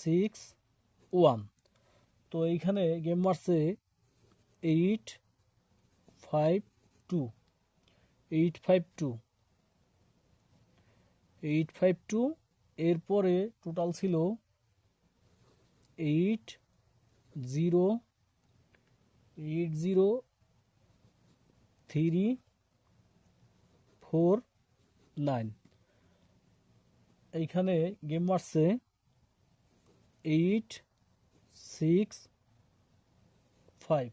6 1। তো এইখানে গেম মারছে 8 5 2 8 5 2 এরপরে টোটাল ছিল 8 0 8 0 3 4 9। এইখানে গেম মারছে 8 6 5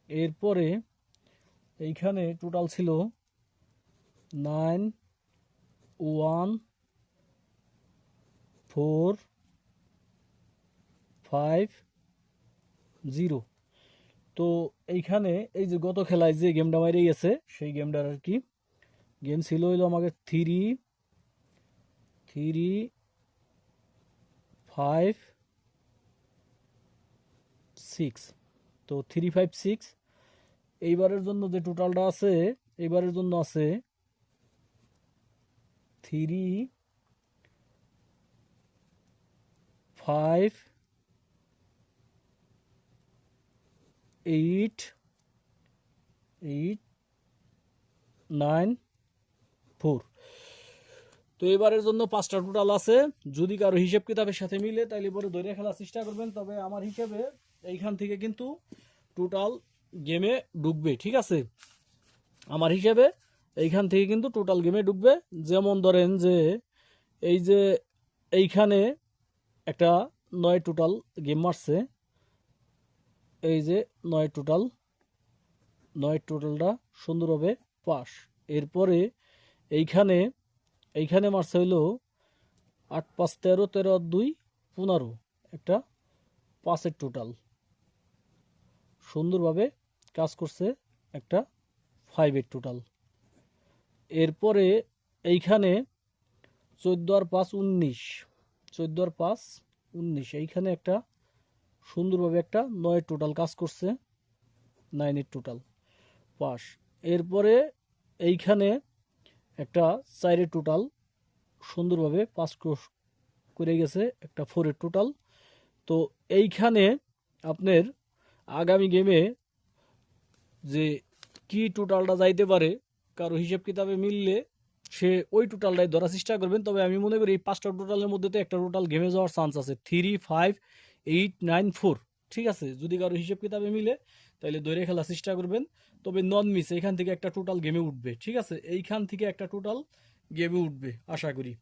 এরপরে এইখানে টোটাল ছিল 9 1 4 5 0। তো এইখানে এই যে গত খেলায় যে গেমটা মাইরে গেছে সেই গেমটার আর কি গেম ছিল হইলো আমাকে 3 3 5 6। তো 3 5 6 এইবারের জন্য যে টোটালটা আছে এইবারের জন্য আছে 3 5 8 8 9 4। তো এবারের জন্য 5টা টোটাল আছে। যদি কারো হিসেব কিতাবের সাথে মিলে তাইলে পরে ধরে খেলার চেষ্টা করবেন। তবে আমার হিসেবে এইখান থেকে কিন্তু টোটাল গেমে ঢুকবে, ঠিক আছে? আমার হিসেবে এইখান থেকে কিন্তু টোটাল গেমে ঢুকবে। যেমন ধরেন যে এই যে এইখানে একটা 9 টোটাল গেম মারছে, এই যে 9 টোটালটা সুন্দরভাবে পাস। এরপরে এইখানে এইখানে মারছে হইলো 8 5 13 13 আর 2 15 একটা 5-এর টোটাল সুন্দরভাবে কাজ করছে, একটা 5-এর টোটাল। এরপরে এইখানে 14 আর 5 19, 14 আর 5 19 এইখানে একটা সুন্দরভাবে একটা 9-এর টোটাল কাজ করছে, 9-এর টোটাল পাস। এরপরে এইখানে একটা 4-এর টোটাল সুন্দরভাবে পাস করে গেছে, একটা 4-এর টোটাল। তো এইখানে আপনার আগামী গেমে যে কি টোটালটা যাইতে পারে কারো হিসেব কিতাবে মিললে সে ওই টোটালটাই ধরার চেষ্টা করবেন। তবে আমি মনে করি এই 5টা টোটালের মধ্যে তো একটা টোটাল গেমে যাওয়ার চান্স আছে, 3 5 8 9 4, ঠিক আছে? যদি কারো হিসেব কিতাবে মিলে তাহলে ধরে খেলার চেষ্টা করবেন। তবে নন মিস এইখান থেকে একটা টোটাল গেমে উঠবে, ঠিক আছে? এইখান থেকে একটা টোটাল গেমে উঠবে আশা করি।